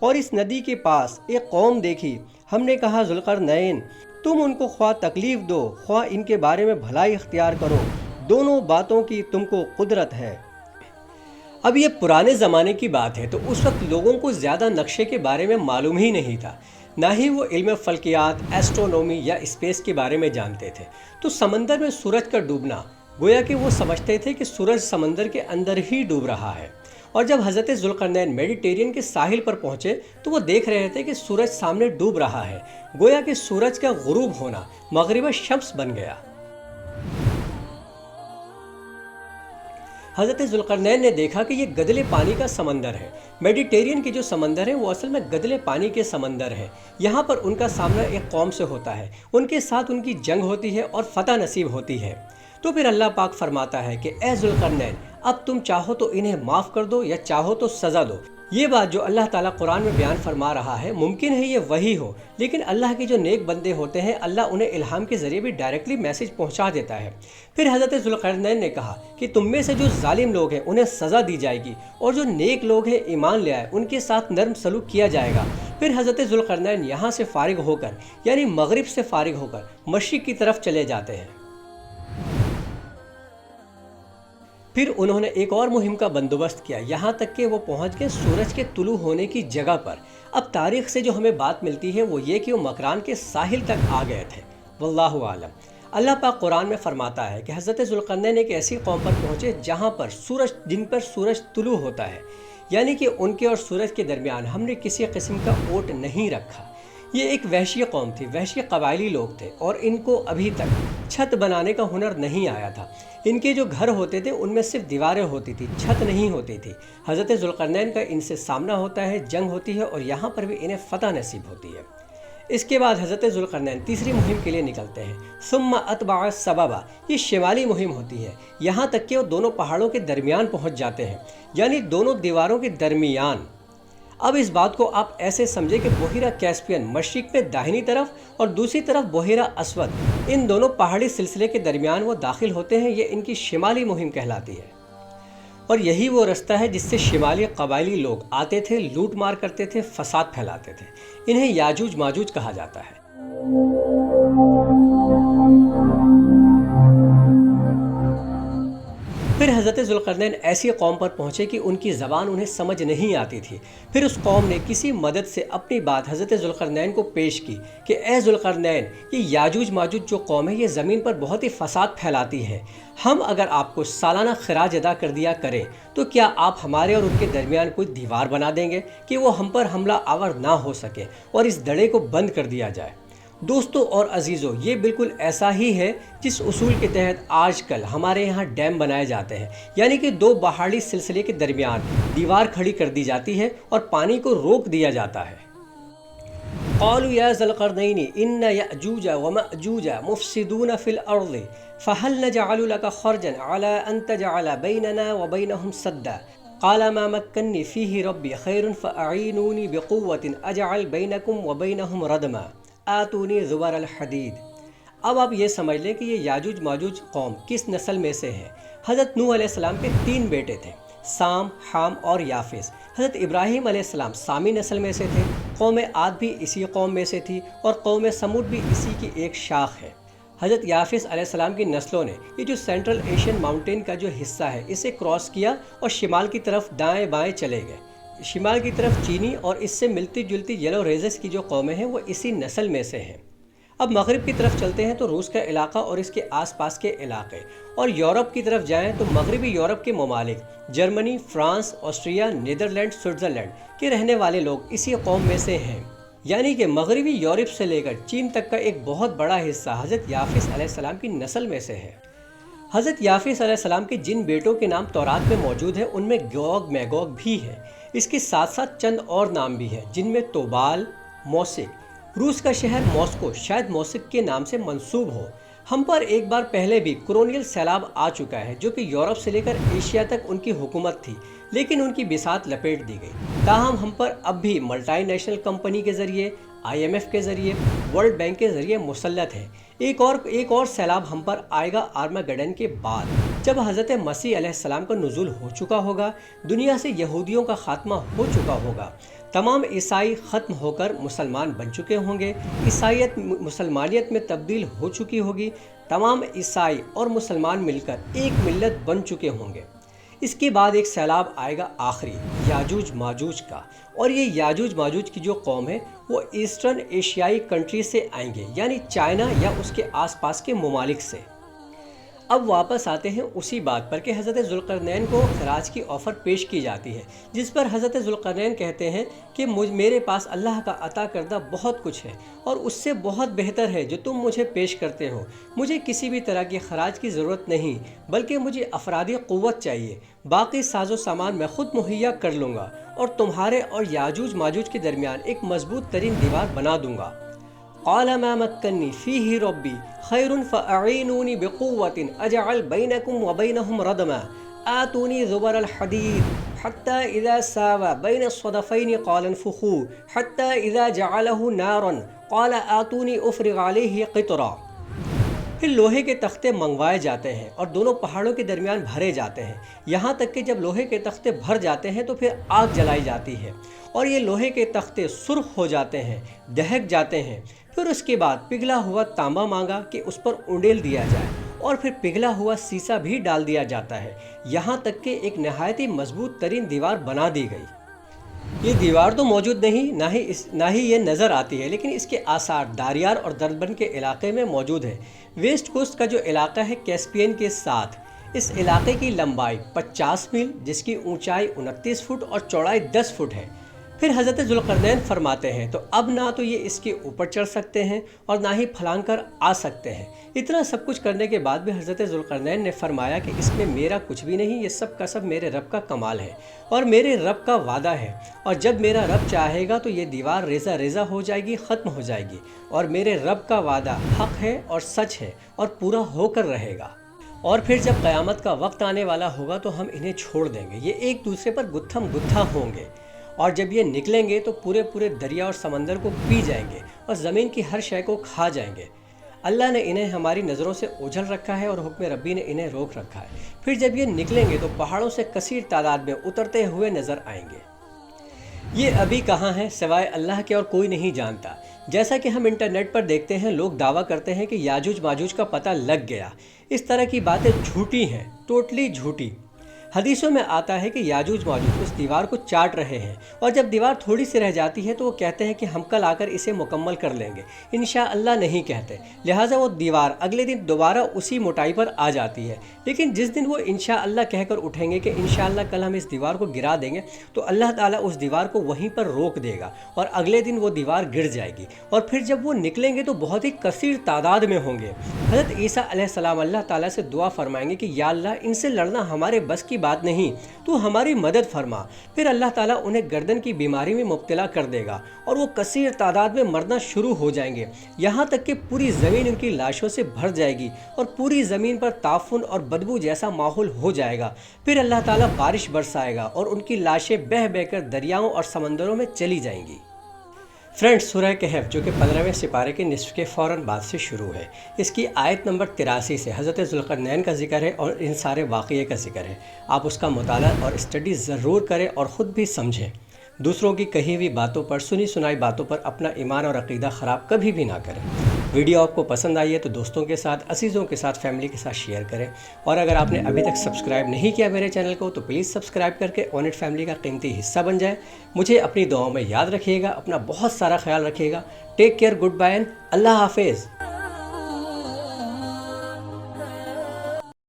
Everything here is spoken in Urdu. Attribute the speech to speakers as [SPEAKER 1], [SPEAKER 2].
[SPEAKER 1] اور اس ندی کے پاس ایک قوم دیکھی، ہم نے کہا ذوالقرنین تم ان کو خواہ تکلیف دو خواہ ان کے بارے میں بھلائی اختیار کرو، دونوں باتوں کی تم کو قدرت ہے۔ اب یہ پرانے زمانے کی بات ہے، تو اس وقت لوگوں کو زیادہ نقشے کے بارے میں معلوم ہی نہیں تھا، نہ ہی وہ علم فلکیات، ایسٹرونومی یا اسپیس کے بارے میں جانتے تھے۔ تو سمندر میں سورج کا ڈوبنا، گویا کہ وہ سمجھتے تھے کہ سورج سمندر کے اندر ہی ڈوب رہا ہے۔ اور جب حضرت ذوالقرنین میڈیٹرین کے ساحل پر پہنچے تو وہ دیکھ رہے تھے کہ سورج سامنے ڈوب رہا ہے، گویا کہ سورج کا غروب ہونا مغرب الشمس بن گیا۔ حضرت ذوالقرنین نے دیکھا کہ یہ گدلے پانی کا سمندر ہے۔ میڈیٹرین کے جو سمندر ہیں وہ اصل میں گدلے پانی کے سمندر ہیں۔ یہاں پر ان کا سامنا ایک قوم سے ہوتا ہے، ان کے ساتھ ان کی جنگ ہوتی ہے اور فتح نصیب ہوتی ہے۔ تو پھر اللہ پاک فرماتا ہے کہ اے ذوالقرنین اب تم چاہو تو انہیں معاف کر دو یا چاہو تو سزا دو۔ یہ بات جو اللہ تعالیٰ قرآن میں بیان فرما رہا ہے، ممکن ہے یہ وہی ہو، لیکن اللہ کے جو نیک بندے ہوتے ہیں اللہ انہیں الہام کے ذریعے بھی ڈائریکٹلی میسج پہنچا دیتا ہے۔ پھر حضرت ذوالقرنین نے کہا کہ تم میں سے جو ظالم لوگ ہیں انہیں سزا دی جائے گی، اور جو نیک لوگ ہیں ایمان لے آئے ان کے ساتھ نرم سلوک کیا جائے گا۔ پھر حضرت ذوالقرنین یہاں سے فارغ ہو کر، یعنی مغرب سے فارغ ہو کر مشرق کی طرف چلے جاتے ہیں۔ پھر انہوں نے ایک اور مہم کا بندوبست کیا، یہاں تک کہ وہ پہنچ گئے سورج کے طلوع ہونے کی جگہ پر۔ اب تاریخ سے جو ہمیں بات ملتی ہے وہ یہ کہ وہ مکران کے ساحل تک آ گئے تھے، واللہ عالم۔ اللہ پاک قرآن میں فرماتا ہے کہ حضرت ذوالقرنین ایک ایسی قوم پر پہنچے جہاں پر جن پر سورج طلوع ہوتا ہے، یعنی کہ ان کے اور سورج کے درمیان ہم نے کسی قسم کا اوٹ نہیں رکھا۔ یہ ایک وحشی قوم تھی، وحشی قبائلی لوگ تھے، اور ان کو ابھی تک چھت بنانے کا ہنر نہیں آیا تھا۔ ان کے جو گھر ہوتے تھے ان میں صرف دیواریں ہوتی تھی، چھت نہیں ہوتی تھی۔ حضرت ذوالقرنین کا ان سے سامنا ہوتا ہے، جنگ ہوتی ہے، اور یہاں پر بھی انہیں فتح نصیب ہوتی ہے۔ اس کے بعد حضرت ذوالقرنین تیسری مہم کے لیے نکلتے ہیں، ثم اتبع سببا۔ یہ شمالی مہم ہوتی ہے، یہاں تک کہ وہ دونوں پہاڑوں کے درمیان پہنچ جاتے ہیں، یعنی دونوں دیواروں کے درمیان۔ اب اس بات کو آپ ایسے سمجھے کہ بحیرہ کیسپین مشرق میں داہنی طرف اور دوسری طرف بحیرہ اسود، ان دونوں پہاڑی سلسلے کے درمیان وہ داخل ہوتے ہیں۔ یہ ان کی شمالی مہم کہلاتی ہے، اور یہی وہ رستہ ہے جس سے شمالی قبائلی لوگ آتے تھے، لوٹ مار کرتے تھے، فساد پھیلاتے تھے۔ انہیں یاجوج ماجوج کہا جاتا ہے۔ پھر حضرت ذوالقرنین ایسی قوم پر پہنچے کہ ان کی زبان انہیں سمجھ نہیں آتی تھی۔ پھر اس قوم نے کسی مدد سے اپنی بات حضرت ذوالقرنین کو پیش کی کہ اے ذوالقرنین، یہ یاجوج ماجوج جو قوم ہے یہ زمین پر بہت ہی فساد پھیلاتی ہے۔ ہم اگر آپ کو سالانہ خراج ادا کر دیا کریں تو کیا آپ ہمارے اور ان کے درمیان کوئی دیوار بنا دیں گے کہ وہ ہم پر حملہ آور نہ ہو سکے اور اس دڑے کو بند کر دیا جائے؟ دوستو اور عزیزو، یہ بالکل ایسا ہی ہے جس اصول کے تحت آج کل ہمارے یہاں ڈیم بنائے جاتے ہیں، یعنی کہ دو پہاڑی سلسلے کے درمیان دیوار کھڑی کر دی جاتی ہے اور پانی کو روک دیا جاتا ہے۔ قالوا یا ذا القرنین ان یأجوج ومأجوج مفسدون فی الارض فهل نجعل لك خرجا على ان تجعل بیننا وبینهم سدا قال ما مکنی فیہ ربی خیر فاعینونی بقوة اجعل بینکم وبینهم ردما آتونی زبر الحدید۔ اب آپ یہ سمجھ لیں کہ یہ یاجوج ماجوج قوم کس نسل میں سے ہے۔ حضرت نوح علیہ السلام کے 3 بیٹے تھے، سام، حام اور یافس۔ حضرت ابراہیم علیہ السلام سامی نسل میں سے تھے، قوم عاد بھی اسی قوم میں سے تھی، اور قوم سمود بھی اسی کی ایک شاخ ہے۔ حضرت یافس علیہ السلام کی نسلوں نے یہ جو سینٹرل ایشین ماؤنٹین کا جو حصہ ہے اسے کراس کیا اور شمال کی طرف دائیں بائیں چلے گئے۔ شمال کی طرف چینی اور اس سے ملتی جلتی یلو ریزس کی جو قومیں ہیں وہ اسی نسل میں سے ہیں۔ اب مغرب کی طرف چلتے ہیں تو روس کا علاقہ اور اس کے آس پاس کے علاقے، اور یورپ کی طرف جائیں تو مغربی یورپ کے ممالک Germany, France, Austria, Netherland, Switzerland کے رہنے والے لوگ اسی قوم میں سے ہیں، یعنی کہ مغربی یورپ سے لے کر چین تک کا ایک بہت بڑا حصہ حضرت یافس علیہ السلام کی نسل میں سے ہے۔ حضرت یافس علیہ السلام کے جن بیٹوں کے نام تورات میں موجود ہیں ان میں گوگ میگوگ بھی ہے۔ اس کے ساتھ ساتھ چند اور نام بھی ہیں جن میں توبال، موسک، روس کا شہر ماسکو شاید موسک کے نام سے منسوب ہو۔ ہم پر ایک بار پہلے بھی کرونیل سیلاب آ چکا ہے جو کہ یورپ سے لے کر ایشیا تک ان کی حکومت تھی، لیکن ان کی بساط لپیٹ دی گئی۔ تاہم ہم پر اب بھی ملٹی نیشنل کمپنی کے ذریعے، IMF کے ذریعے، ورلڈ بینک کے ذریعے مسلط ہے۔ ایک اور سیلاب ہم پر آئے گا آرماگڈن کے بعد، جب حضرت مسیح علیہ السلام کا نزول ہو چکا ہوگا، دنیا سے یہودیوں کا خاتمہ ہو چکا ہوگا۔ تمام عیسائی ختم ہو کر مسلمان بن چکے ہوں گے، عیسائیت مسلمانیت میں تبدیل ہو چکی ہوگی، تمام عیسائی اور مسلمان مل کر ایک ملت بن چکے ہوں گے۔ اس کے بعد ایک سیلاب آئے گا آخری، یاجوج ماجوج کا، اور یہ یاجوج ماجوج کی جو قوم ہے وہ ایسٹرن ایشیائی کنٹری سے آئیں گے، یعنی چائنا یا اس کے آس پاس کے ممالک سے۔ اب واپس آتے ہیں اسی بات پر کہ حضرت ذوالقرنین کو خراج کی آفر پیش کی جاتی ہے، جس پر حضرت ذوالقرنین کہتے ہیں کہ میرے پاس اللہ کا عطا کردہ بہت کچھ ہے اور اس سے بہت بہتر ہے جو تم مجھے پیش کرتے ہو۔ مجھے کسی بھی طرح کی خراج کی ضرورت نہیں، بلکہ مجھے افرادی قوت چاہیے، باقی ساز و سامان میں خود مہیا کر لوں گا اور تمہارے اور یاجوج ماجوج کے درمیان ایک مضبوط ترین دیوار بنا دوں گا۔ قال ما مكنني فيه ربي خير فأعينوني بقوة أجعل بينكم وبينهم ردما آتوني زبر الحديد حتى إذا ساوى بين الصدفين قال انفخوا حتى إذا جعله نارا قال آتوني أفرغ عليه قطرا۔ پھر لوہے کے تختے منگوائے جاتے ہیں اور دونوں پہاڑوں کے درمیان بھرے جاتے ہیں، یہاں تک کہ جب لوہے کے تختے بھر جاتے ہیں تو پھر آگ جلائی جاتی ہے اور یہ لوہے کے تختے سرخ ہو جاتے ہیں، دہک جاتے ہیں۔ پھر اس کے بعد پگھلا ہوا تانبا مانگا کہ اس پر اونڈیل دیا جائے اور پھر پگھلا ہوا سیسا بھی ڈال دیا جاتا ہے، یہاں تک کہ ایک نہایت ہی مضبوط ترین دیوار بنا دی گئی۔ یہ دیوار تو موجود نہیں، نہ ہی یہ نظر آتی ہے، لیکن اس کے آثار داریار اور دربن کے علاقے میں موجود ہے۔ ویسٹ کوسٹ کا جو علاقہ ہے کیسپین کے ساتھ، اس علاقے کی لمبائی 50 میل، جس کی اونچائی 29 فٹ اور چوڑائی 10 فٹ ہے۔ پھر حضرت ذوالقرنین فرماتے ہیں تو اب نہ تو یہ اس کے اوپر چڑھ سکتے ہیں اور نہ ہی پھلانگ کر آ سکتے ہیں۔ اتنا سب کچھ کرنے کے بعد بھی حضرت ذوالقرنین نے فرمایا کہ اس میں میرا کچھ بھی نہیں، یہ سب کا سب میرے رب کا کمال ہے اور میرے رب کا وعدہ ہے، اور جب میرا رب چاہے گا تو یہ دیوار ریزہ ریزہ ہو جائے گی، ختم ہو جائے گی، اور میرے رب کا وعدہ حق ہے اور سچ ہے اور پورا ہو کر رہے گا۔ اور پھر جب قیامت کا وقت آنے والا ہوگا تو ہم انہیں چھوڑ دیں گے، یہ ایک دوسرے پر گتھم گتھا ہوں گے، اور جب یہ نکلیں گے تو پورے دریا اور سمندر کو پی جائیں گے اور زمین کی ہر شے کو کھا جائیں گے۔ اللہ نے انہیں ہماری نظروں سے اوجھل رکھا ہے اور حکم ربی نے انہیں روک رکھا ہے۔ پھر جب یہ نکلیں گے تو پہاڑوں سے کثیر تعداد میں اترتے ہوئے نظر آئیں گے۔ یہ ابھی کہاں ہیں سوائے اللہ کے اور کوئی نہیں جانتا۔ جیسا کہ ہم انٹرنیٹ پر دیکھتے ہیں، لوگ دعویٰ کرتے ہیں کہ یاجوج ماجوج کا پتہ لگ گیا۔ اس طرح کی باتیں جھوٹی ہیں، ٹوٹلی جھوٹی۔ حدیثوں میں آتا ہے کہ یاجوج ماجوج اس دیوار کو چاٹ رہے ہیں، اور جب دیوار تھوڑی سی رہ جاتی ہے تو وہ کہتے ہیں کہ ہم کل آ کر اسے مکمل کر لیں گے، انشاءاللہ نہیں کہتے، لہٰذا وہ دیوار اگلے دن دوبارہ اسی موٹائی پر آ جاتی ہے۔ لیکن جس دن وہ انشاءاللہ کہہ کر اٹھیں گے کہ انشاءاللہ کل ہم اس دیوار کو گرا دیں گے، تو اللہ تعالیٰ اس دیوار کو وہیں پر روک دے گا اور اگلے دن وہ دیوار گر جائے گی، اور پھر جب وہ نکلیں گے تو بہت ہی کثیر تعداد میں ہوں گے۔ حضرت عیسیٰ علیہ السلام اللہ تعالیٰ سے دعا فرمائیں گے کہ یا اللہ، ان سے لڑنا ہمارے بس کی بات نہیں، تو ہماری مدد فرما۔ پھر اللہ تعالیٰ انہیں گردن کی بیماری میں مبتلا کر دے گا اور وہ کثیر تعداد میں مرنا شروع ہو جائیں گے، یہاں تک کہ پوری زمین ان کی لاشوں سے بھر جائے گی اور پوری زمین پر تعفن اور بدبو جیسا ماحول ہو جائے گا۔ پھر اللہ تعالیٰ بارش برسائے گا اور ان کی لاشیں بہہ بہہ کر دریاؤں اور سمندروں میں چلی جائیں گی۔ فرینڈز، سورہ کہف جو کہ 15ویں سپارے کے نصف کے فوراً بعد سے شروع ہے، اس کی آیت نمبر 83 سے حضرت ذوالقرنین کا ذکر ہے اور ان سارے واقعے کا ذکر ہے۔ آپ اس کا مطالعہ اور اسٹڈی ضرور کریں اور خود بھی سمجھیں۔ دوسروں کی کہی ہوئی باتوں پر، سنی سنائی باتوں پر اپنا ایمان اور عقیدہ خراب کبھی بھی نہ کریں۔ ویڈیو آپ کو پسند آئی ہے تو دوستوں کے ساتھ، عزیزوں کے ساتھ، فیملی کے ساتھ شیئر کریں، اور اگر آپ نے ابھی تک سبسکرائب نہیں کیا میرے چینل کو تو پلیز سبسکرائب کر کے اونٹ فیملی کا قیمتی حصہ بن جائیں۔ مجھے اپنی دعاؤں میں یاد رکھیے گا، اپنا بہت سارا خیال رکھیے گا۔ ٹیک کیئر، گڈ بائے، اللہ حافظ۔